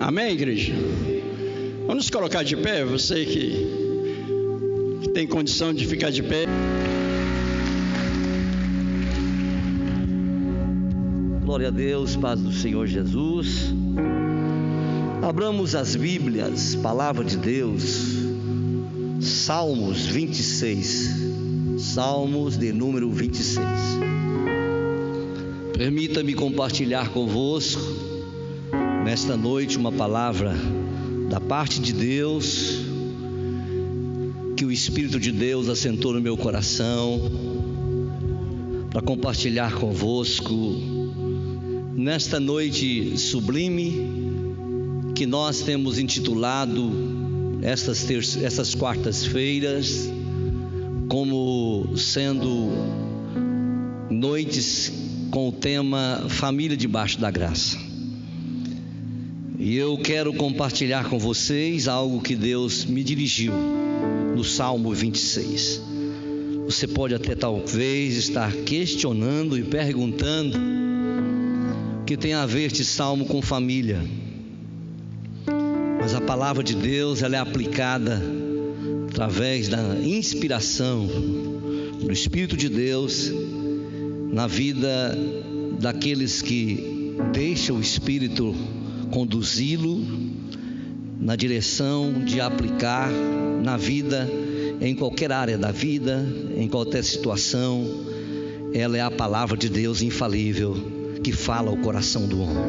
Amém, igreja? Vamos nos colocar de pé, você que tem condição de ficar de pé. Glória a Deus, paz do Senhor Jesus. Abramos as Bíblias, Palavra de Deus, Salmos 26, Salmos de número 26. Permita-me compartilhar convosco nesta noite uma palavra da parte de Deus, que o Espírito de Deus assentou no meu coração, para compartilhar convosco nesta noite sublime, que nós temos intitulado essas quartas-feiras como sendo noites com o tema Família debaixo da Graça. E eu quero compartilhar com vocês algo que Deus me dirigiu no Salmo 26. Você pode até talvez estar questionando e perguntando o que tem a ver este salmo com família. Mas a palavra de Deus, ela é aplicada através da inspiração do Espírito de Deus na vida daqueles que deixam o Espírito conduzi-lo na direção de aplicar na vida, em qualquer área da vida, em qualquer situação. Ela é a palavra de Deus infalível que fala ao coração do homem.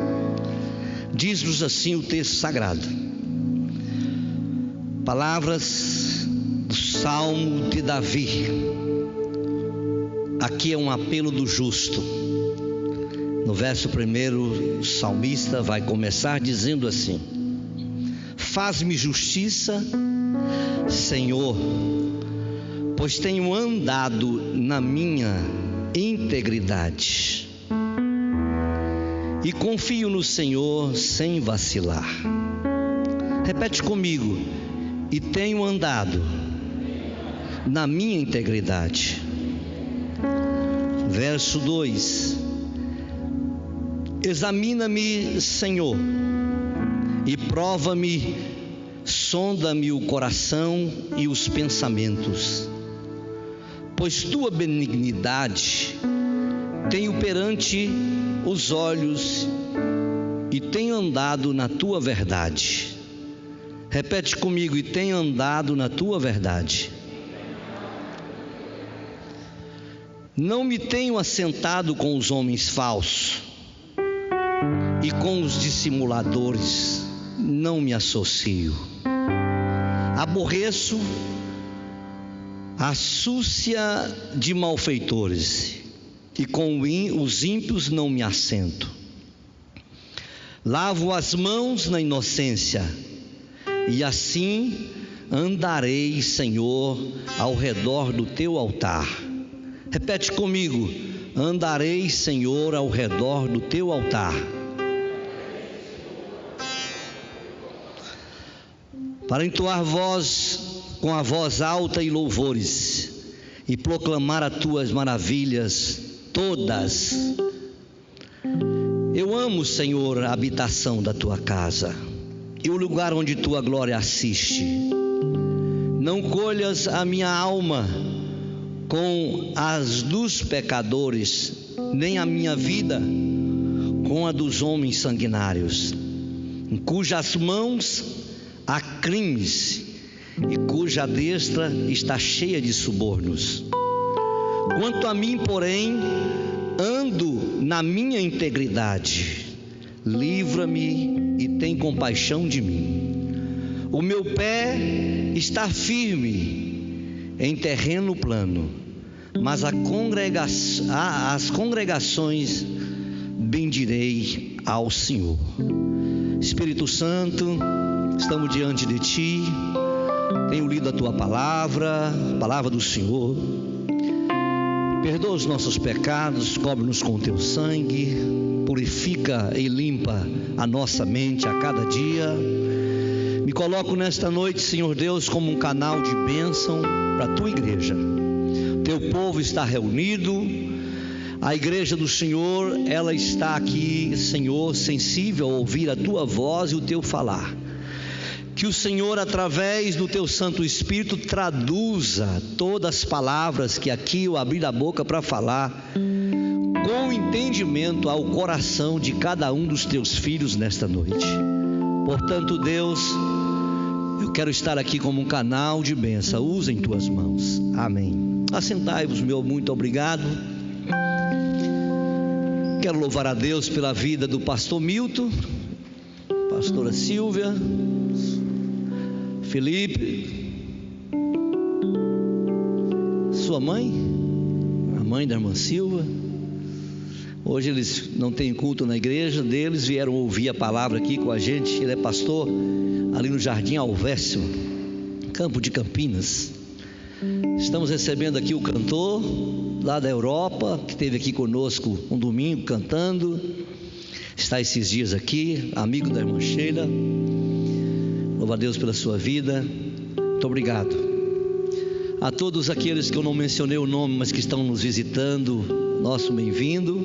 Diz-nos assim o texto sagrado, palavras do Salmo de Davi. Aqui é um apelo do justo. No verso 1, o salmista vai começar dizendo assim: faz-me justiça, Senhor, pois tenho andado na minha integridade e confio no Senhor sem vacilar. Repete comigo: e tenho andado na minha integridade. Verso 2: examina-me, Senhor, e prova-me, sonda-me o coração e os pensamentos, pois tua benignidade tenho perante os olhos e tenho andado na tua verdade. Repete comigo: e tenho andado na tua verdade. Não me tenho assentado com os homens falsos, e com os dissimuladores não me associo. Aborreço a súcia de malfeitores, e com os ímpios não me assento. Lavo as mãos na inocência, e assim andarei, Senhor, ao redor do teu altar. Repete comigo: andarei, Senhor, ao redor do teu altar. Para entoar voz com a voz alta e louvores, e proclamar as tuas maravilhas todas. Eu amo, Senhor, a habitação da tua casa e o lugar onde tua glória assiste. Não colhas a minha alma com as dos pecadores, nem a minha vida com a dos homens sanguinários, em cujas mãos há crimes e cuja destra está cheia de subornos. Quanto a mim, porém, ando na minha integridade. Livra-me e tem compaixão de mim. O meu pé está firme em terreno plano, mas as congregações bendirei ao Senhor. Espírito Santo, estamos diante de Ti. Tenho lido a Tua palavra, a palavra do Senhor. Perdoa os nossos pecados, cobre-nos com o Teu sangue, purifica e limpa a nossa mente a cada dia. Me coloco nesta noite, Senhor Deus, como um canal de bênção para a Tua igreja. Teu povo está reunido A igreja do Senhor, ela está aqui, Senhor, sensível a ouvir a tua voz e o teu falar. Que o Senhor, através do teu Santo Espírito, traduza todas as palavras que aqui eu abri a boca para falar, com entendimento ao coração de cada um dos teus filhos nesta noite. Portanto, Deus, eu quero estar aqui como um canal de bênção. Usa em tuas mãos. Amém. Assentai-vos, meu muito obrigado. Quero louvar a Deus pela vida do pastor Milton, pastora Silvia, Felipe, sua mãe, a mãe da irmã Silva. Hoje eles não têm culto na igreja deles, vieram ouvir a palavra aqui com a gente. Ele é pastor ali no Jardim Alvécio, Campo de Campinas. Estamos recebendo aqui o cantor lá da Europa, que esteve aqui conosco um domingo cantando, está esses dias aqui, amigo da irmã Sheila. Louva a Deus pela sua vida. Muito obrigado. A todos aqueles que eu não mencionei o nome, mas que estão nos visitando, nosso bem-vindo.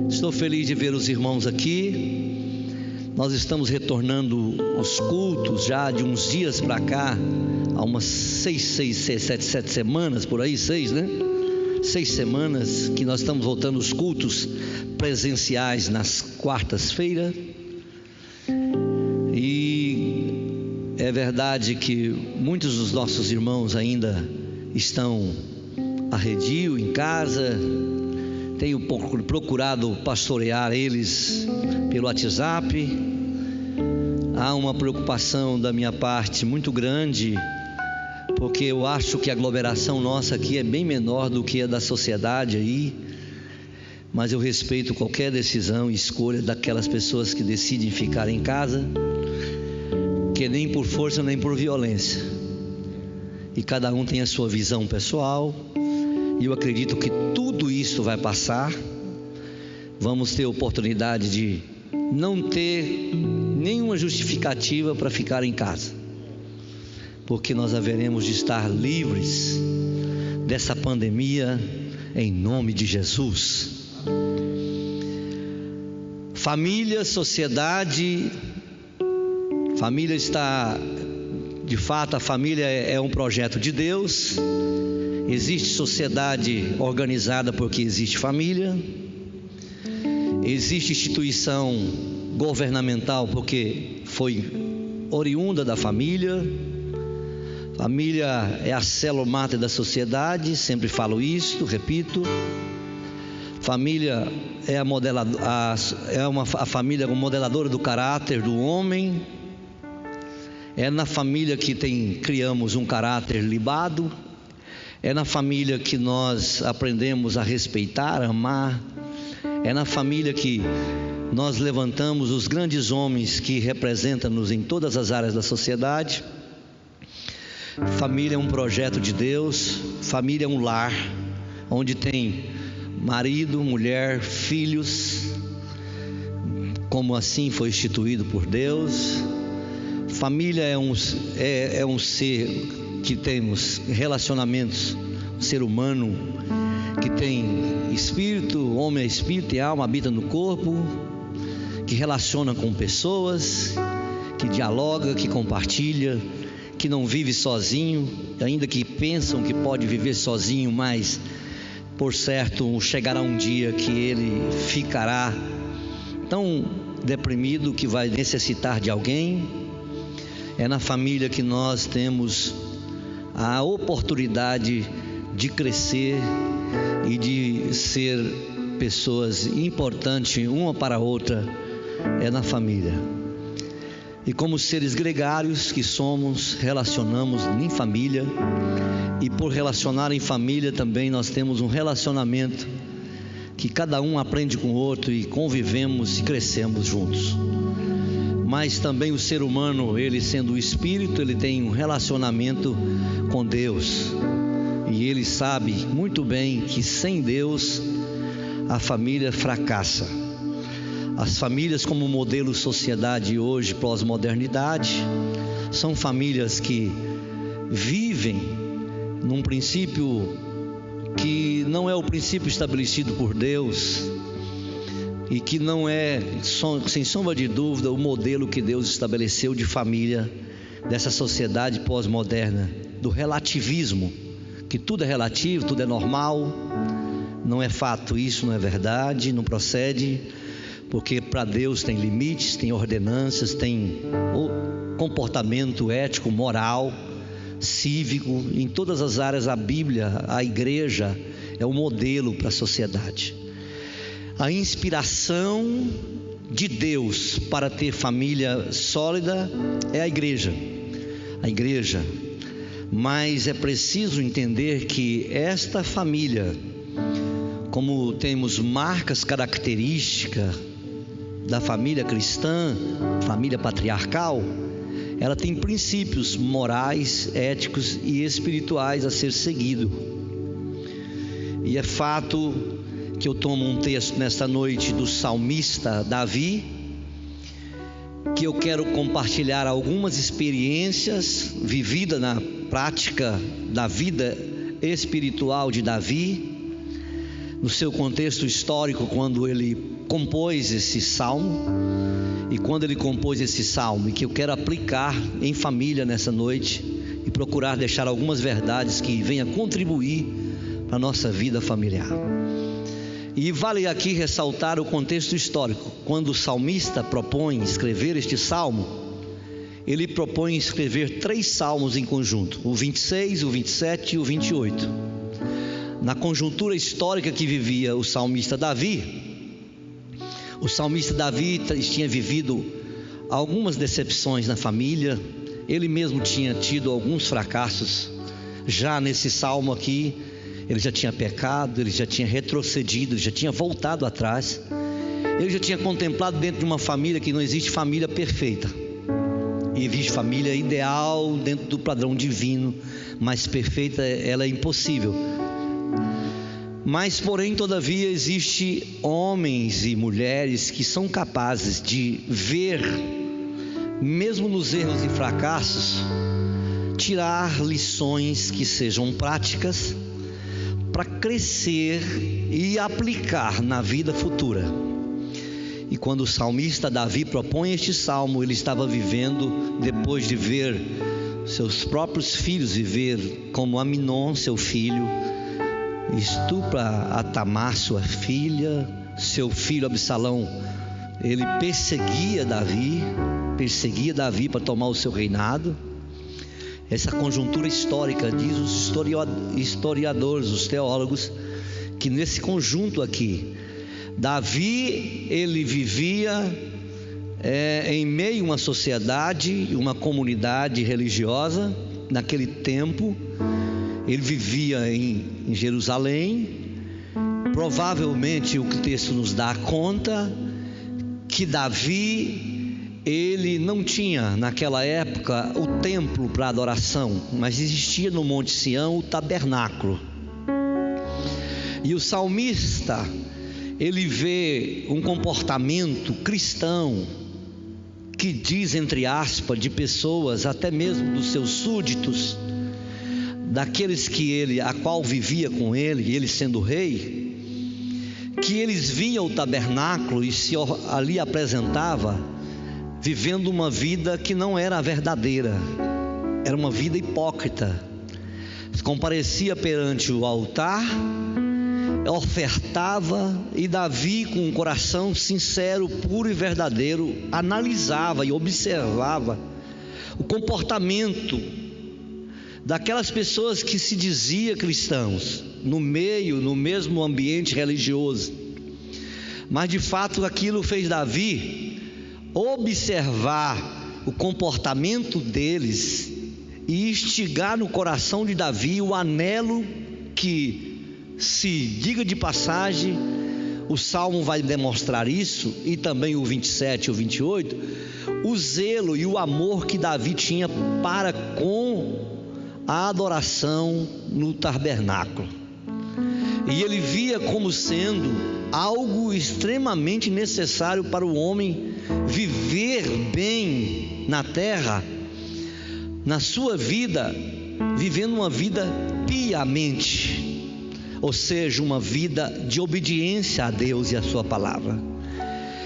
Estou feliz de ver os irmãos aqui. Nós estamos retornando os cultos já de uns dias para cá, há umas 7 semanas, por aí, 6, né? 6 semanas que nós estamos voltando os cultos presenciais nas quartas-feiras. E é verdade que muitos dos nossos irmãos ainda estão arredio em casa. Tenho procurado pastorear eles pelo WhatsApp. Há uma preocupação da minha parte muito grande, porque eu acho que a aglomeração nossa aqui é bem menor do que a da sociedade aí, mas eu respeito qualquer decisão e escolha daquelas pessoas que decidem ficar em casa, que nem por força nem por violência, e cada um tem a sua visão pessoal, e eu acredito que tudo isso vai passar. Vamos ter oportunidade de não ter nenhuma justificativa para ficar em casa, porque nós haveremos de estar livres dessa pandemia em nome de Jesus. Família, sociedade, família está, de fato, a família é um projeto de Deus. Existe sociedade organizada porque existe família. Existe instituição governamental porque foi oriunda da família. Família é a célula máter da sociedade, sempre falo isso, repito. Família é a família modeladora do caráter do homem. É na família que criamos um caráter libado. É na família que nós aprendemos a respeitar, amar. É na família que nós levantamos os grandes homens que representam-nos em todas as áreas da sociedade. Família é um projeto de Deus. Família é um lar onde tem marido, mulher, filhos, como assim foi instituído por Deus. Família é um ser que temos relacionamentos, um ser humano que tem espírito, homem é espírito e alma, habita no corpo, que relaciona com pessoas, que dialoga, que compartilha, que não vive sozinho, ainda que pensam que pode viver sozinho, mas por certo chegará um dia que ele ficará tão deprimido que vai necessitar de alguém. É na família que nós temos a oportunidade de crescer e de ser pessoas importantes uma para a outra. É na família. E como seres gregários que somos, relacionamos em família, e por relacionar em família também nós temos um relacionamento que cada um aprende com o outro e convivemos e crescemos juntos. Mas também o ser humano, ele sendo o espírito, ele tem um relacionamento com Deus, e ele sabe muito bem que sem Deus a família fracassa. As famílias como modelo sociedade hoje, pós-modernidade, são famílias que vivem num princípio que não é o princípio estabelecido por Deus e que não é, sem sombra de dúvida, o modelo que Deus estabeleceu de família dessa sociedade pós-moderna, do relativismo, que tudo é relativo, tudo é normal. Não é fato isso, não é verdade, não procede, porque para Deus tem limites, tem ordenanças, tem o comportamento ético, moral, cívico. Em todas as áreas a Bíblia, a igreja é o modelo para a sociedade. A inspiração de Deus para ter família sólida é a igreja. Mas é preciso entender que esta família, como temos marcas características da família cristã, família patriarcal, ela tem princípios morais, éticos e espirituais a ser seguido. E é fato que eu tomo um texto nesta noite do salmista Davi, que eu quero compartilhar algumas experiências vividas na prática da vida espiritual de Davi, no seu contexto histórico, quando ele compôs esse salmo, e quando ele compôs esse salmo, e que eu quero aplicar em família nessa noite, e procurar deixar algumas verdades que venham contribuir para a nossa vida familiar. E vale aqui ressaltar o contexto histórico. Quando o salmista propõe escrever este salmo, ele propõe escrever 3 salmos em conjunto, o 26, o 27 e o 28. Na conjuntura histórica que vivia o salmista Davi tinha vivido algumas decepções na família, ele mesmo tinha tido alguns fracassos. Já nesse salmo aqui, ele já tinha pecado, ele já tinha retrocedido, ele já tinha voltado atrás, ele já tinha contemplado dentro de uma família que não existe família perfeita, existe família ideal dentro do padrão divino, mas perfeita ela é impossível. Mas porém, todavia, existe homens e mulheres que são capazes de ver, mesmo nos erros e fracassos, tirar lições que sejam práticas para crescer e aplicar na vida futura. E quando o salmista Davi propõe este salmo, ele estava vivendo, depois de ver seus próprios filhos viver, como Aminon, seu filho, estupra a Tamar, sua filha, seu filho Absalão, ele perseguia Davi para tomar o seu reinado. Essa conjuntura histórica, diz os historiadores, os teólogos, que nesse conjunto aqui, Davi, ele vivia em meio a uma sociedade, uma comunidade religiosa. Naquele tempo, ele vivia em Jerusalém. Provavelmente o que o texto nos dá conta, que Davi, ele não tinha naquela época o templo para adoração, mas existia no Monte Sião o tabernáculo. E o salmista, ele vê um comportamento cristão, que diz, entre aspas, de pessoas, até mesmo dos seus súditos, daqueles a qual vivia com ele, ele sendo rei, que eles viam o tabernáculo e se ali apresentava, vivendo uma vida que não era a verdadeira, era uma vida hipócrita. Comparecia perante o altar, ofertava, e Davi, com um coração sincero, puro e verdadeiro, analisava e observava o comportamento daquelas pessoas que se diziam cristãos, no mesmo ambiente religioso. Mas de fato aquilo fez Davi observar o comportamento deles e instigar no coração de Davi o anelo que, se diga de passagem, o Salmo vai demonstrar isso, e também o 27 e o 28, o zelo e o amor que Davi tinha para com a adoração no tabernáculo. E ele via como sendo algo extremamente necessário para o homem viver bem na terra, na sua vida, vivendo uma vida piamente. ou seja, uma vida de obediência a Deus e a sua palavra.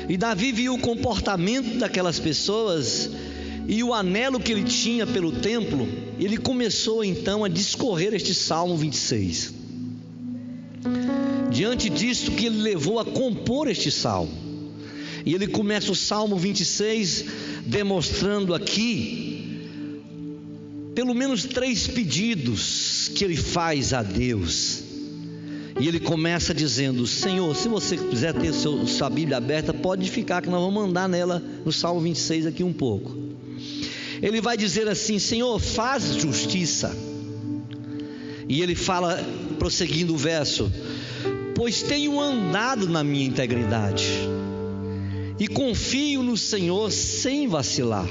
E Davi viu o comportamento daquelas pessoas e o anelo que ele tinha pelo templo. Ele começou então a discorrer este Salmo 26. Diante disto que ele levou a compor este salmo. E ele começa o Salmo 26 demonstrando aqui pelo menos 3 pedidos que ele faz a Deus. E ele começa dizendo: Senhor, se você quiser ter sua Bíblia aberta, pode ficar, que nós vamos andar nela no Salmo 26 aqui um pouco. Ele vai dizer assim: Senhor, faz justiça. E ele fala, prosseguindo o verso: pois tenho andado na minha integridade e confio no Senhor sem vacilar.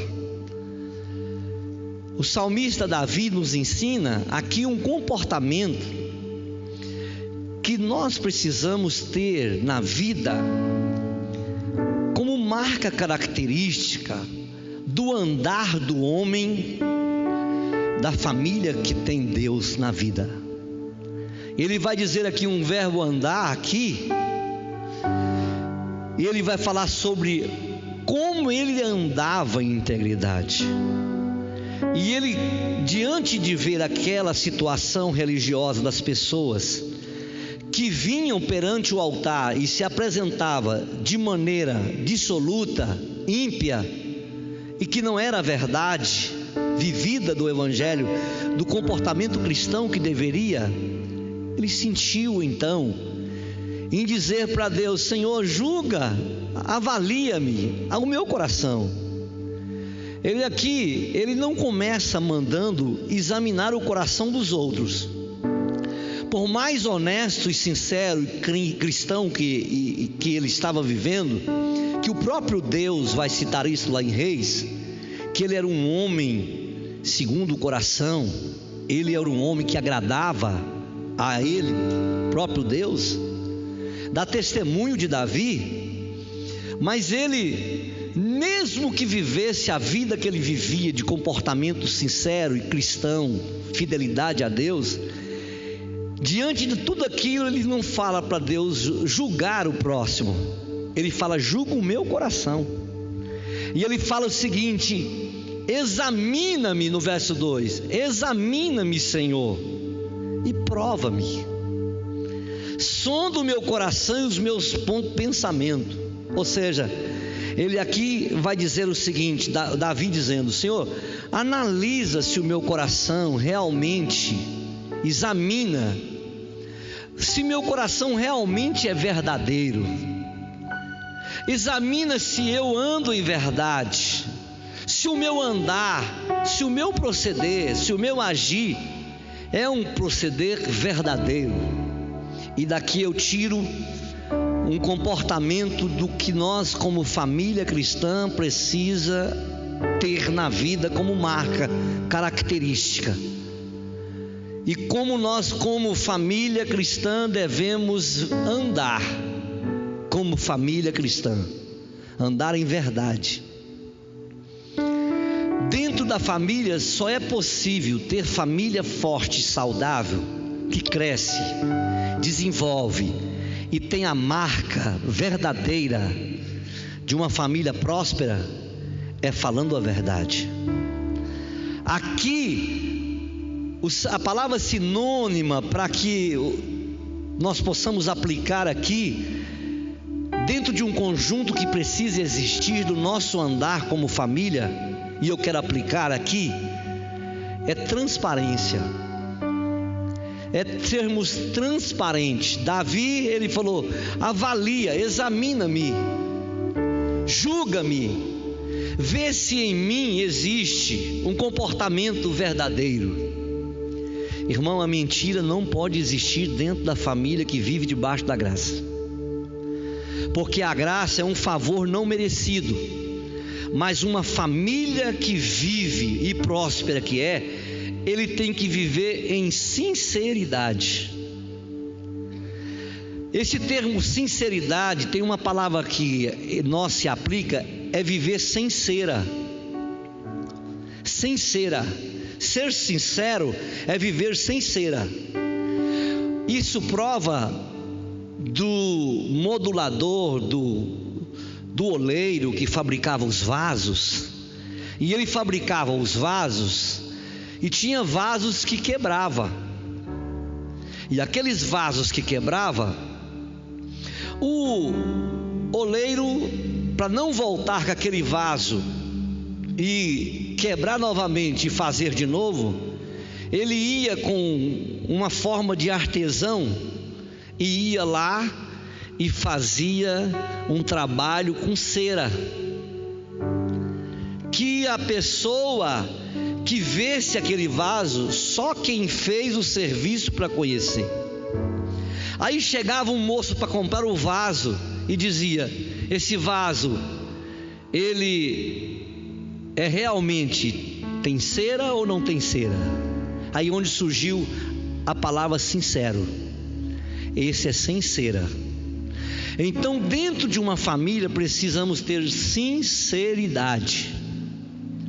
O salmista Davi nos ensina aqui um comportamento que nós precisamos ter na vida como marca característica do andar do homem, da família que tem Deus na vida. Ele vai dizer aqui um verbo andar aqui, e ele vai falar sobre como ele andava em integridade. E ele, diante de ver aquela situação religiosa das pessoas que vinham perante o altar e se apresentava de maneira dissoluta, ímpia, e que não era a verdade vivida do evangelho, do comportamento cristão que deveria, ele sentiu então em dizer para Deus: Senhor, julga, avalia-me, o meu coração. Ele não começa mandando examinar o coração dos outros. Por mais honesto e sincero e cristão que ele estava vivendo, que o próprio Deus vai citar isso lá em Reis, que ele era um homem segundo o coração, ele era um homem que agradava a ele, próprio Deus, dá testemunho de Davi. Mas ele, mesmo que vivesse a vida que ele vivia de comportamento sincero e cristão, fidelidade a Deus, diante de tudo aquilo, ele não fala para Deus julgar o próximo, ele fala: julga o meu coração. E ele fala o seguinte: examina-me, no verso 2, examina-me, Senhor, e prova-me, sonda o meu coração e os meus pensamentos. Ou seja, ele aqui vai dizer o seguinte, Davi dizendo: Senhor, analisa se o meu coração realmente, examina se meu coração realmente é verdadeiro, examina se eu ando em verdade, se o meu andar, se o meu proceder, se o meu agir é um proceder verdadeiro. E daqui eu tiro um comportamento do que nós como família cristã precisa ter na vida como marca característica, e como nós como família cristã devemos andar como família cristã, andar em verdade. Dentro da família só é possível ter família forte, saudável, que cresce, desenvolve e tem a marca verdadeira de uma família próspera, é falando a verdade. Aqui a palavra sinônima para que nós possamos aplicar aqui dentro de um conjunto que precisa existir do nosso andar como família, e eu quero aplicar aqui, é transparência. É sermos transparentes. Davi, ele falou: avalia, examina-me, julga-me, vê se em mim existe um comportamento verdadeiro. Irmão, a mentira não pode existir dentro da família que vive debaixo da graça, porque a graça é um favor não merecido. Mas uma família que vive e próspera que ele tem que viver em sinceridade. Esse termo sinceridade tem uma palavra que nós se aplica, é viver sincera. Sincera. Ser sincero é viver sincera. Isso prova do modulador, do oleiro que fabricava os vasos. E ele fabricava os vasos, e tinha vasos que quebrava. E aqueles vasos que quebrava, o oleiro, para não voltar com aquele vaso e quebrar novamente e fazer de novo, ele ia com uma forma de artesão e ia lá e fazia um trabalho com cera, que a pessoa que vesse aquele vaso, só quem fez o serviço para conhecer. Aí chegava um moço para comprar o vaso e dizia: esse vaso, ele realmente tem cera ou não tem cera? Aí onde surgiu a palavra sincero. Esse é sem cera. Então, dentro de uma família precisamos ter sinceridade,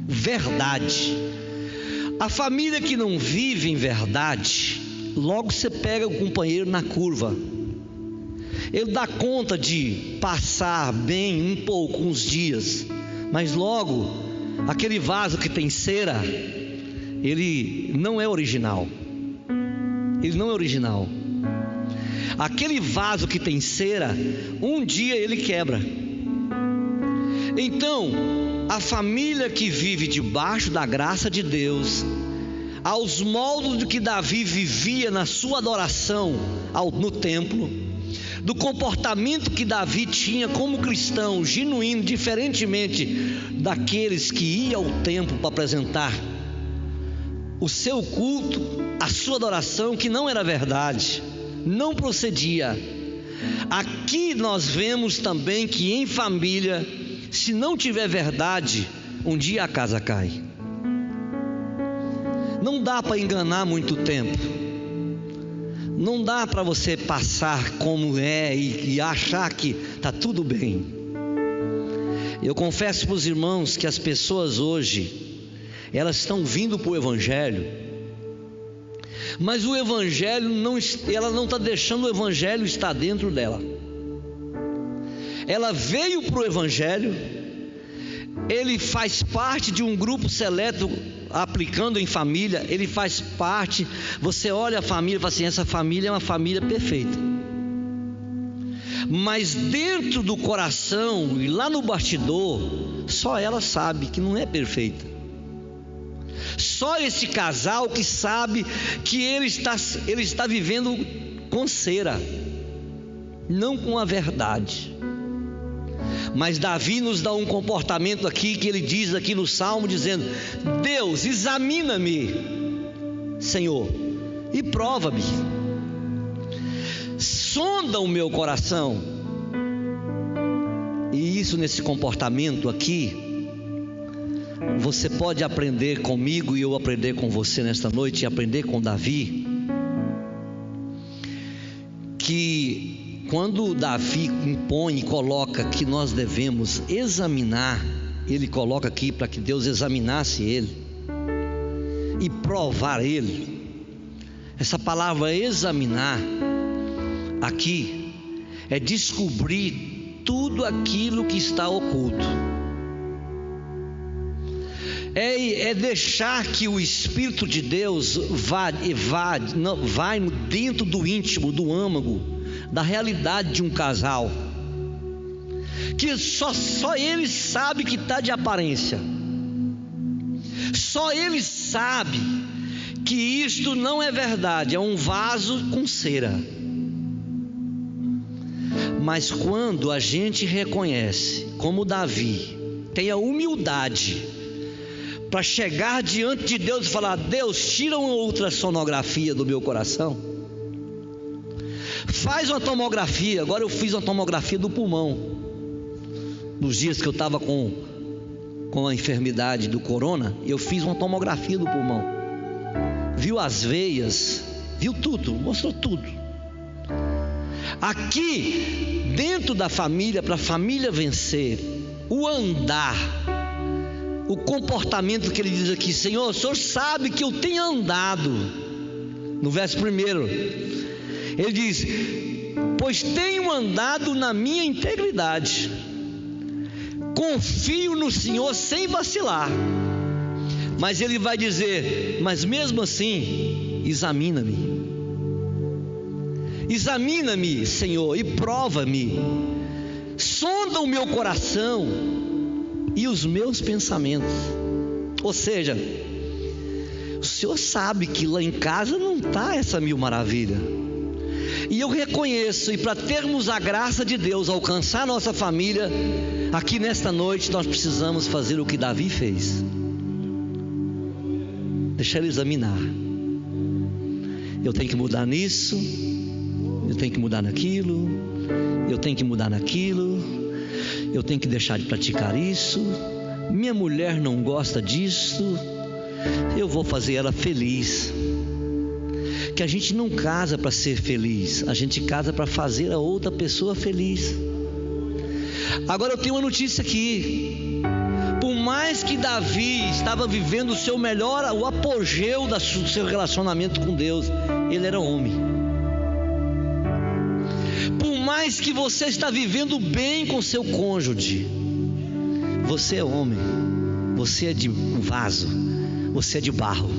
verdade. A família que não vive em verdade, logo você pega o companheiro na curva. Ele dá conta de passar bem um pouco, uns dias, mas logo aquele vaso que tem cera, ele não é original. Ele não é original. Aquele vaso que tem cera, um dia ele quebra. Então, a família que vive debaixo da graça de Deus, aos moldes do que Davi vivia na sua adoração no templo, do comportamento que Davi tinha como cristão genuíno, diferentemente daqueles que iam ao templo para apresentar o seu culto, a sua adoração, que não era verdade, não procedia. Aqui nós vemos também que em família, se não tiver verdade, um dia a casa cai. Não dá para enganar muito tempo. Não dá para você passar como é e achar que está tudo bem. Eu confesso para os irmãos que as pessoas hoje, elas estão vindo para o Evangelho, mas o Evangelho ela não está deixando o Evangelho estar dentro dela. Ela veio para o Evangelho, ele faz parte de um grupo seleto, aplicando em família, ele faz parte. Você olha a família e fala assim: essa família é uma família perfeita. Mas dentro do coração e lá no bastidor, só ela sabe que não é perfeita. Só esse casal que sabe que ele está vivendo com cera, não com a verdade. Mas Davi nos dá um comportamento aqui, que ele diz aqui no Salmo, dizendo: Deus, examina-me, Senhor, e prova-me, sonda o meu coração. E isso, nesse comportamento aqui, você pode aprender comigo e eu aprender com você nesta noite, e aprender com Davi, que quando Davi impõe e coloca que nós devemos examinar, ele coloca aqui para que Deus examinasse ele e provar ele. Essa palavra examinar aqui é descobrir tudo aquilo que está oculto. É deixar que o Espírito de Deus vá dentro do íntimo, do âmago, da realidade de um casal, que só ele sabe que está de aparência, só ele sabe que isto não é verdade, é um vaso com cera. Mas quando a gente reconhece, como Davi, tem a humildade para chegar diante de Deus e falar: Deus, tira uma ultrassonografia do meu coração, faz uma tomografia. Agora eu fiz uma tomografia do pulmão, nos dias que eu estava com a enfermidade do corona, eu fiz uma tomografia do pulmão, viu as veias, viu tudo, mostrou tudo. Aqui dentro da família, para a família vencer, o andar, o comportamento que ele diz aqui: Senhor, o Senhor sabe que eu tenho andado. No verso 1, Ele diz: pois tenho andado na minha integridade, confio no Senhor sem vacilar. Mas ele vai dizer: mas mesmo assim, examina-me. Examina-me, Senhor, e prova-me. Sonda o meu coração e os meus pensamentos. Ou seja, o Senhor sabe que lá em casa não está essa mil maravilha. E eu reconheço, e para termos a graça de Deus alcançar a nossa família, aqui nesta noite nós precisamos fazer o que Davi fez. Deixa ele examinar. Eu tenho que mudar nisso, eu tenho que mudar naquilo, eu tenho que mudar naquilo, eu tenho que deixar de praticar isso, minha mulher não gosta disso, eu vou fazer ela feliz. Que a gente não casa para ser feliz, a gente casa para fazer a outra pessoa feliz. Agora eu tenho uma notícia aqui. Por mais que Davi estava vivendo o seu melhor, o apogeu do seu relacionamento com Deus, ele era homem. Por mais que você está vivendo bem com seu cônjuge, você é homem, você é de vaso, você é de barro.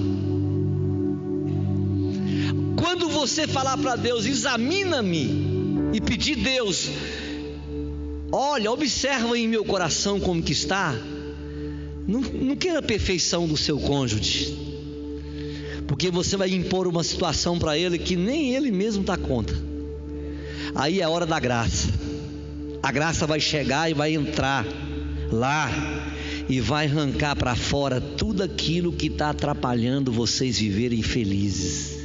Quando você falar para Deus: examina-me, e pedir: Deus, olha, observa em meu coração como que está. Não queira a perfeição do seu cônjuge, porque você vai impor uma situação para ele que nem ele mesmo dá conta. Aí é a hora da graça. A graça vai chegar e vai entrar lá e vai arrancar para fora tudo aquilo que está atrapalhando vocês viverem felizes.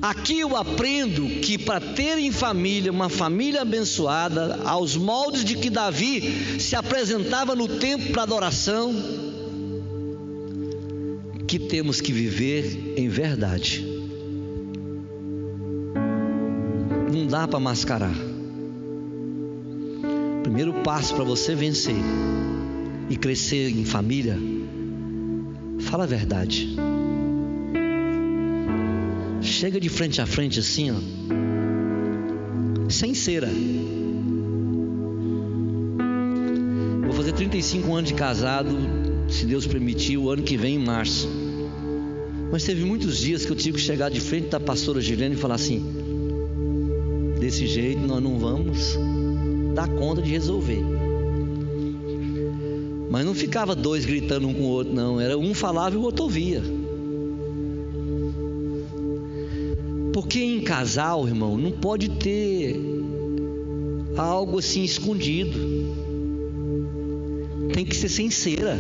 Aqui eu aprendo que para terem família, uma família abençoada, aos moldes de que Davi se apresentava no templo para adoração, que temos que viver em verdade. Não dá para mascarar. Primeiro passo para você vencer e crescer em família: fala a verdade. Chega de frente a frente assim, ó, sem cera. Vou fazer 35 anos de casado, se Deus permitir, o ano que vem, em março. Mas teve muitos dias que eu tive que chegar de frente da pastora Gilene e falar assim: desse jeito nós não vamos dar conta de resolver. Mas não ficava dois gritando um com o outro, não. Era um falava e o outro ouvia. Porque em casal, irmão, não pode ter algo assim escondido. Tem que ser sincera.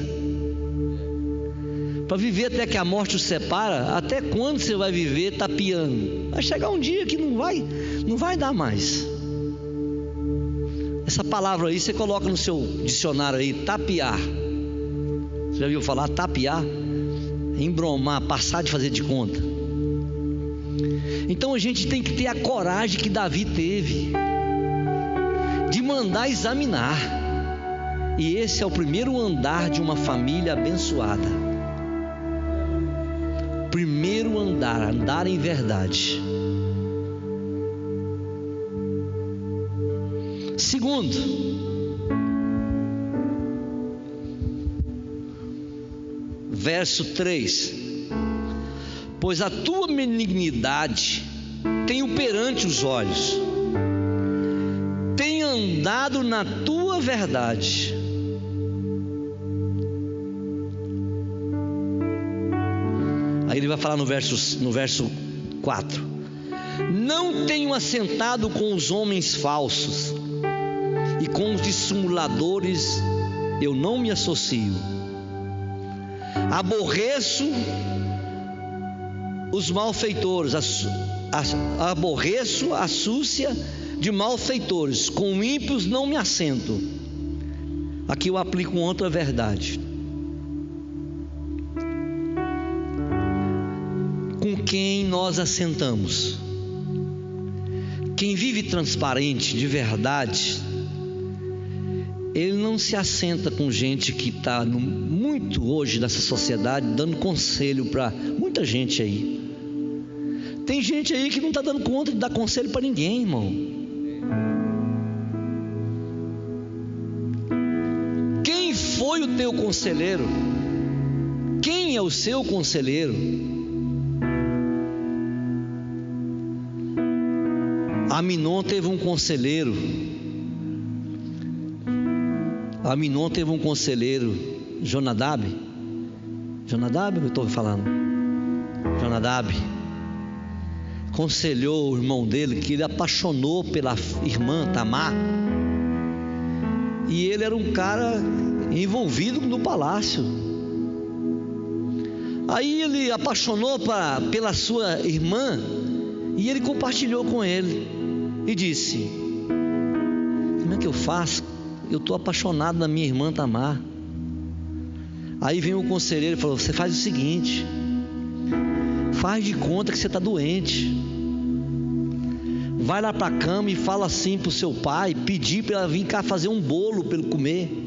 Para viver até que a morte os separa, até quando você vai viver tapeando? Vai chegar um dia que não vai dar mais. Essa palavra aí você coloca no seu dicionário aí: tapear. Você já viu falar tapear? Embromar, passar de fazer de conta. Então a gente tem que ter a coragem que Davi teve, de mandar examinar. E esse é o primeiro andar de uma família abençoada. Primeiro andar em verdade. Segundo, verso 3: pois a tua benignidade tenho perante os olhos, tenho andado na tua verdade. Aí ele vai falar no verso 4: não tenho assentado com os homens falsos, e com os dissimuladores eu não me associo. Aborreço os malfeitores, aborreço a súcia de malfeitores, com ímpios não me assento. Aqui eu aplico outra verdade. Com quem nós assentamos? Quem vive transparente, de verdade, ele não se assenta com gente que está muito hoje nessa sociedade dando conselho para muita gente aí. Tem gente aí que não está dando conta de dar conselho para ninguém, irmão. Quem foi o teu conselheiro? Quem é o seu conselheiro? Aminon teve um conselheiro. Aminon teve um conselheiro, Jonadab. Jonadab, eu estou falando. Jonadab aconselhou o irmão dele, que ele apaixonou pela irmã Tamar. E ele era um cara envolvido no palácio. Aí ele apaixonou pela sua irmã, e ele compartilhou com ele e disse: como é que eu faço? Eu estou apaixonado na minha irmã Tamar. Aí vem o conselheiro e falou: você faz o seguinte, faz de conta que você está doente, vai lá para a cama e fala assim para o seu pai, pedir para ela vir cá fazer um bolo para ele comer.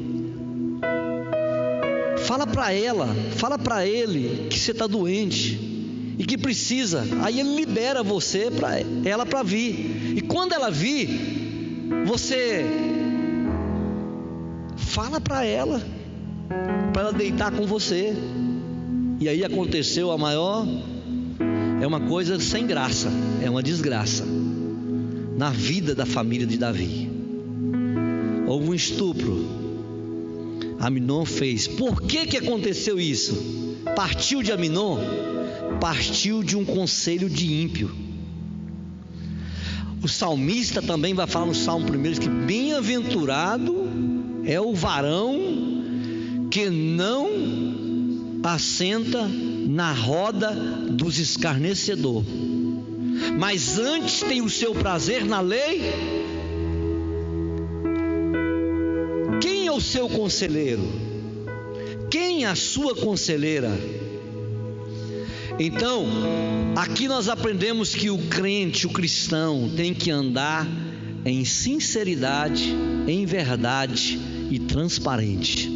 Fala para ela, fala para ele que você está doente e que precisa. Aí ele libera você para ela para vir. E quando ela vir, você fala para ela deitar com você. E aí aconteceu a maior, é uma coisa sem graça, é uma desgraça na vida da família de Davi. Houve um estupro. Aminon fez. Por que aconteceu isso? Partiu de Aminon? Partiu de um conselho de ímpio. O salmista também vai falar no Salmo 1 que bem-aventurado é o varão que não assenta na roda dos escarnecedores, mas antes tem o seu prazer na lei. Quem é o seu conselheiro? Quem é a sua conselheira? Então, aqui nós aprendemos que o crente, o cristão, tem que andar em sinceridade, em verdade e transparente.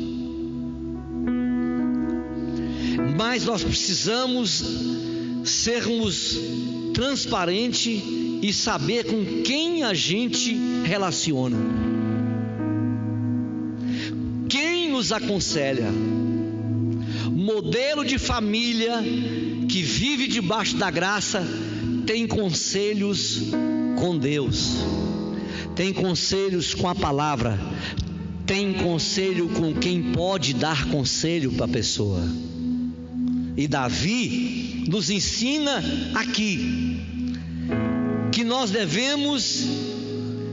Mas nós precisamos sermos transparentes e saber com quem a gente relaciona, quem nos aconselha. Modelo de família que vive debaixo da graça tem conselhos com Deus, tem conselhos com a palavra, tem conselho com quem pode dar conselho para a pessoa. E Davi nos ensina aqui que nós devemos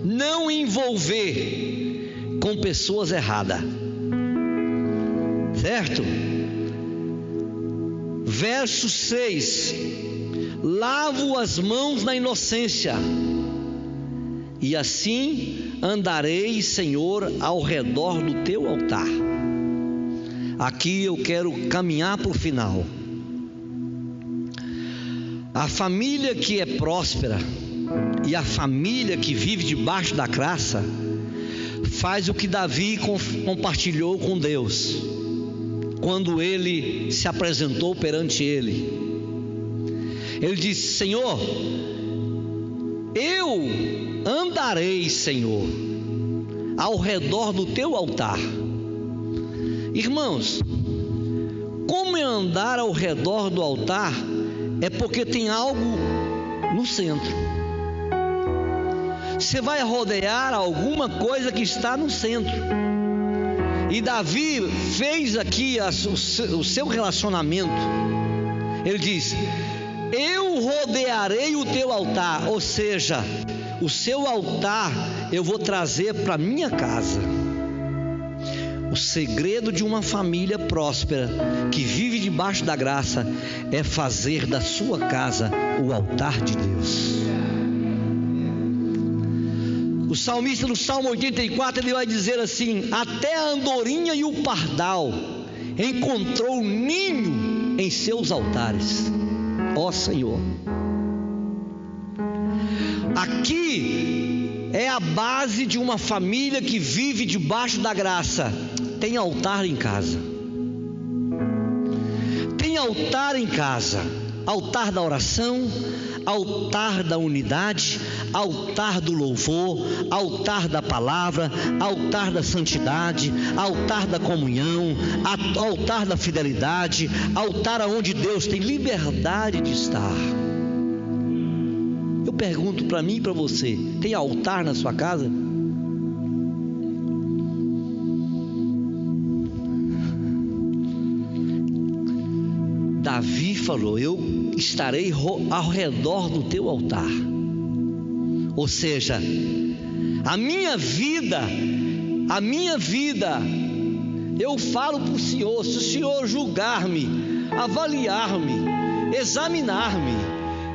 não envolver com pessoas erradas, certo? Verso 6: lavo as mãos na inocência, e assim andarei, Senhor, ao redor do teu altar. Aqui eu quero caminhar para o final. A família que é próspera e a família que vive debaixo da graça faz o que Davi compartilhou com Deus quando ele se apresentou perante ele. Ele disse: Senhor, eu andarei, Senhor, ao redor do teu altar. Irmãos, como é andar ao redor do altar? É porque tem algo no centro. Você vai rodear alguma coisa que está no centro. E Davi fez aqui o seu relacionamento. Ele diz: eu rodearei o teu altar. Ou seja, o seu altar eu vou trazer para minha casa. O segredo de uma família próspera que vive debaixo da graça é fazer da sua casa o altar de Deus. O salmista no Salmo 84 ele vai dizer assim: até a andorinha e o pardal encontrou ninho em seus altares. Ó Senhor, aqui é a base de uma família que vive debaixo da graça. Tem altar em casa. Tem altar em casa. Altar da oração, altar da unidade, altar do louvor, altar da palavra, altar da santidade, altar da comunhão, altar da fidelidade, altar onde Deus tem liberdade de estar. Eu pergunto para mim e para você: tem altar na sua casa? Davi falou: eu estarei ao redor do teu altar. Ou seja, a minha vida, eu falo para o Senhor. Se o Senhor julgar-me, avaliar-me, examinar-me,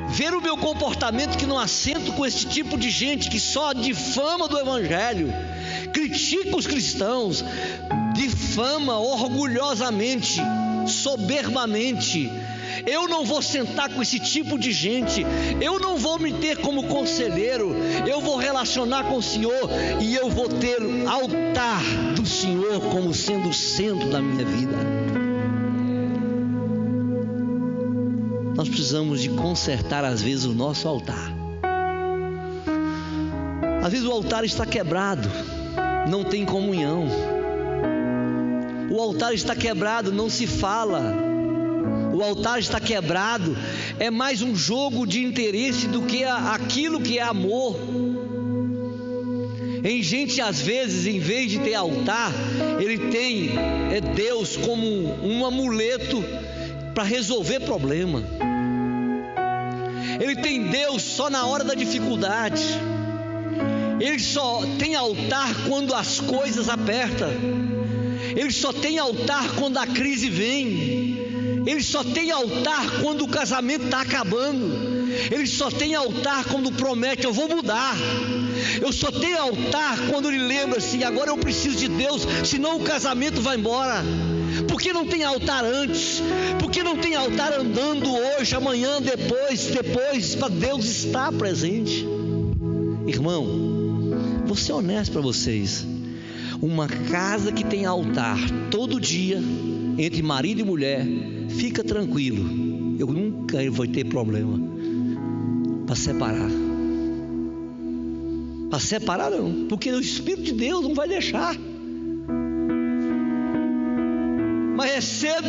ver o meu comportamento que não assento com esse tipo de gente que só difama do Evangelho, critica os cristãos, difama orgulhosamente, soberbamente, eu não vou sentar com esse tipo de gente, eu não vou me ter como conselheiro, eu vou relacionar com o Senhor e eu vou ter altar do Senhor como sendo o centro da minha vida. Nós precisamos de consertar às vezes o nosso altar. Às vezes o altar está quebrado, não tem comunhão. O altar está quebrado, não se fala. O altar está quebrado, é mais um jogo de interesse do que aquilo que é amor. Em gente, às vezes, em vez de ter altar, ele tem Deus como um amuleto para resolver problema. Ele tem Deus só na hora da dificuldade. Ele só tem altar quando as coisas apertam. Ele só tem altar quando a crise vem. Ele só tem altar quando o casamento está acabando. Ele só tem altar quando promete: eu vou mudar. Eu só tenho altar quando ele lembra assim: agora eu preciso de Deus, senão o casamento vai embora. Por que não tem altar antes? Por que não tem altar andando hoje, amanhã, depois, para Deus estar presente? Irmão, vou ser honesto para vocês. Uma casa que tem altar todo dia, entre marido e mulher, fica tranquilo, eu nunca vou ter problema para separar. Para separar não, porque o Espírito de Deus não vai deixar. Mas é cedo,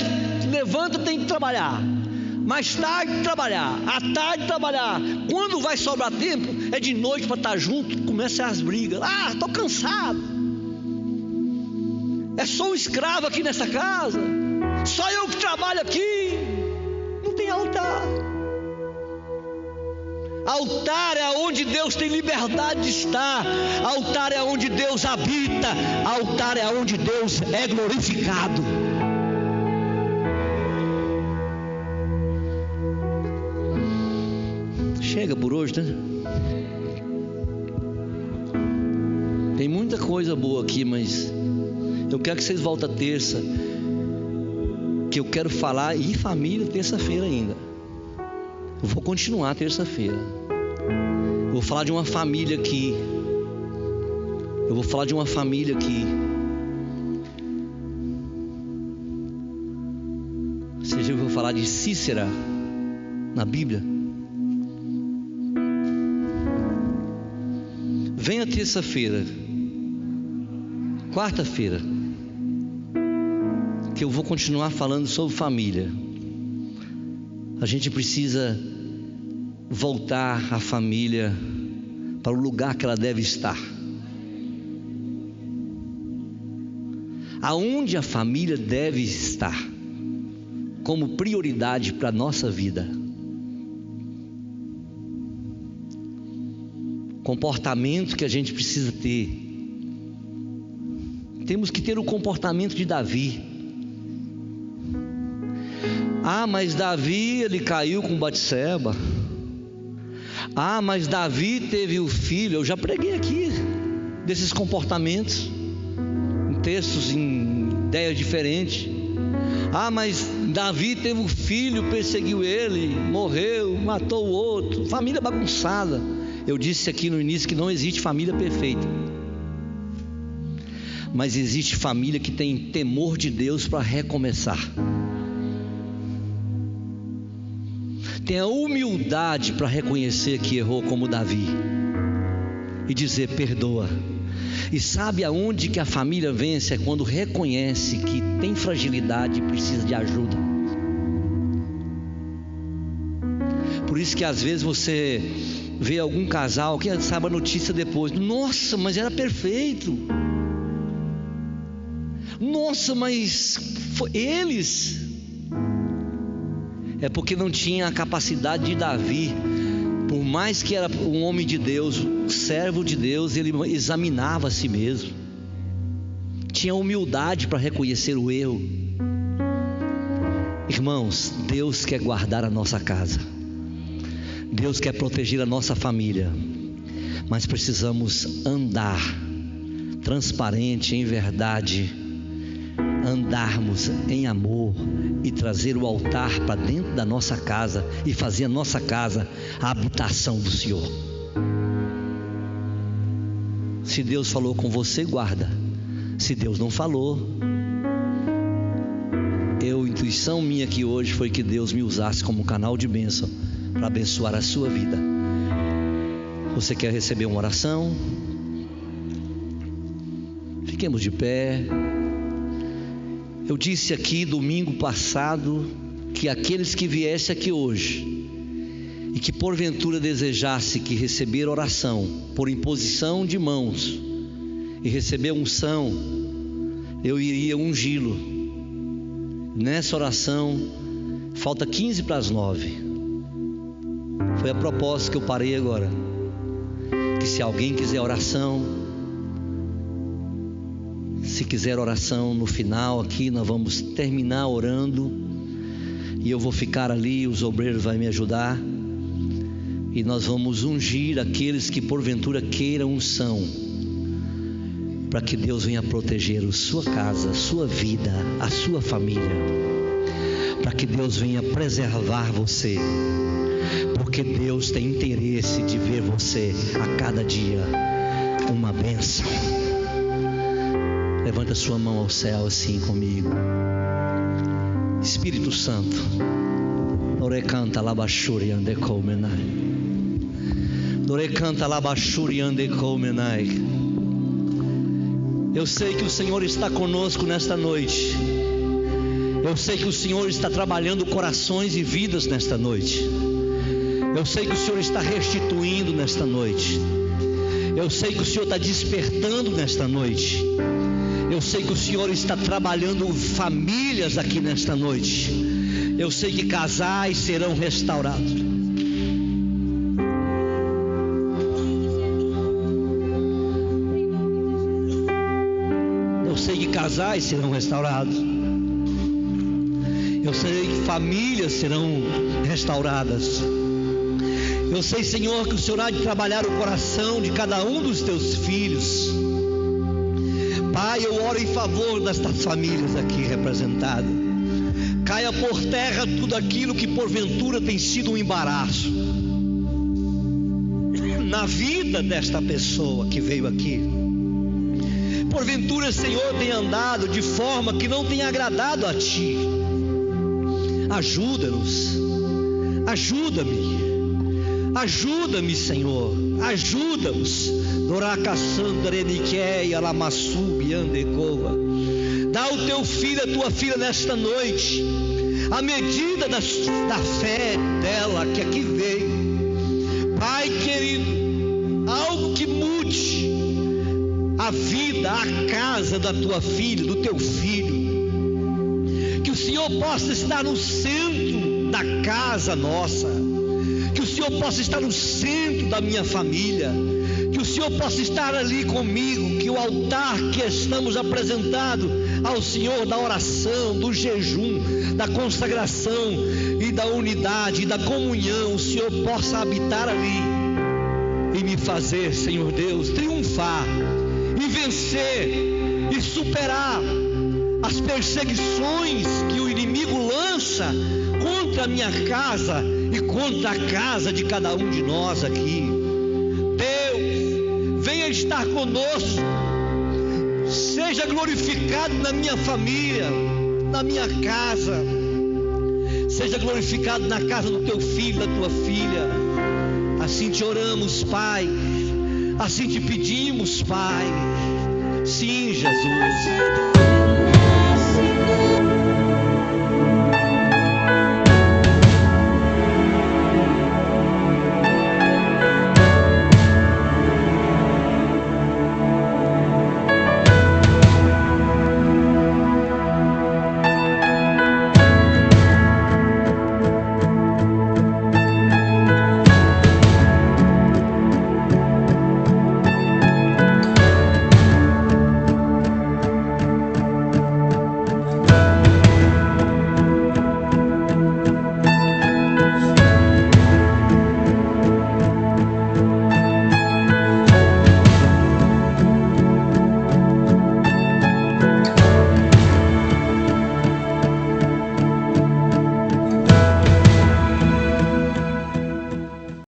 levanta, tem que trabalhar. Mais tarde trabalhar, à tarde trabalhar. Quando vai sobrar tempo, é de noite para estar junto, começam as brigas. Ah, estou cansado. É só um escravo aqui nessa casa. Só eu que trabalho aqui. Não tem altar. Altar é onde Deus tem liberdade de estar. Altar é onde Deus habita. Altar é onde Deus é glorificado. Chega por hoje, né? Tem muita coisa boa aqui, mas eu quero que vocês voltem a terça, que eu quero falar em família terça-feira ainda. Eu vou continuar terça-feira. Eu vou falar de uma família aqui. Ou seja, eu vou falar de Cícera na Bíblia. Venha terça-feira, quarta-feira, que eu vou continuar falando sobre família. A gente precisa voltar a família para o lugar que ela deve estar. Aonde a família deve estar como prioridade para a nossa vida. Comportamento que a gente precisa ter. Temos que ter o comportamento de Davi. Ah, mas Davi, ele caiu com Batseba. Ah, mas Davi teve o filho. Eu já preguei aqui desses comportamentos, em textos, em ideias diferentes. Ah, mas Davi teve um filho, perseguiu ele, morreu, matou o outro. Família bagunçada. Eu disse aqui no início que não existe família perfeita, mas existe família que tem temor de Deus para recomeçar. tenha humildade para reconhecer que errou como Davi e dizer perdoa. E sabe aonde que a família vence? É quando reconhece que tem fragilidade e precisa de ajuda. Por isso que às vezes você vê algum casal que sabe a notícia depois: nossa, mas era perfeito. Nossa, mas eles... É porque não tinha a capacidade de Davi. Por mais que era um homem de Deus, servo de Deus, ele examinava a si mesmo, tinha humildade para reconhecer o erro. Irmãos, Deus quer guardar a nossa casa, Deus quer proteger a nossa família, mas precisamos andar transparente em verdade, andarmos em amor e trazer o altar para dentro da nossa casa e fazer a nossa casa a habitação do Senhor. Se Deus falou com você, guarda. Se Deus não falou, a intuição minha aqui hoje foi que Deus me usasse como canal de bênção para abençoar a sua vida. Você quer receber uma oração? Fiquemos de pé. Eu disse aqui domingo passado que aqueles que viessem aqui hoje e que porventura desejasse que receber oração por imposição de mãos e receber unção, eu iria ungí-lo. Nessa oração, falta 15 para as 9. Foi a propósito que eu parei agora. Que se alguém quiser oração, se quiser oração no final aqui, nós vamos terminar orando e eu vou ficar ali, os obreiros vão me ajudar e nós vamos ungir aqueles que porventura queiram unção, para que Deus venha proteger a sua casa, a sua vida, a sua família, para que Deus venha preservar você, porque Deus tem interesse de ver você a cada dia uma bênção. Levanta sua mão ao céu assim comigo. Espírito Santo, Orecanta labashuri ande komenai. Orecanta labashuri ande komenai. Eu sei que o Senhor está conosco nesta noite. Eu sei que o Senhor está trabalhando corações e vidas nesta noite. Eu sei que o Senhor está restituindo nesta noite. Eu sei que o Senhor está despertando nesta noite. Eu sei que o Senhor está trabalhando famílias aqui nesta noite. Eu sei que casais serão restaurados. Eu sei que casais serão restaurados. Eu sei que famílias serão restauradas. Eu sei, Senhor, que o Senhor há de trabalhar o coração de cada um dos teus filhos. Pai, eu oro em favor destas famílias aqui representadas. Caia por terra tudo aquilo que porventura tem sido um embaraço na vida desta pessoa que veio aqui. Porventura, Senhor, tem andado de forma que não tem agradado a Ti. Ajuda-nos, ajuda-me. Ajuda-me, Senhor, ajuda-os. Dá ao teu filho, a tua filha nesta noite, a medida da fé dela que aqui veio. Pai querido, algo que mude a vida, a casa da tua filha, do teu filho. Que o Senhor possa estar no centro da casa nossa. Que o Senhor possa estar no centro da minha família. Que o Senhor possa estar ali comigo. Que o altar que estamos apresentando ao Senhor, da oração, do jejum, da consagração e da unidade e da comunhão, o Senhor possa habitar ali e me fazer, Senhor Deus, triunfar e vencer e superar as perseguições que o inimigo lança contra a minha casa e contra a casa de cada um de nós aqui. Deus, venha estar conosco, seja glorificado na minha família, na minha casa, Seja glorificado na casa do teu filho, da tua filha. Assim te oramos, Pai. Assim te pedimos, Pai. Sim, Jesus.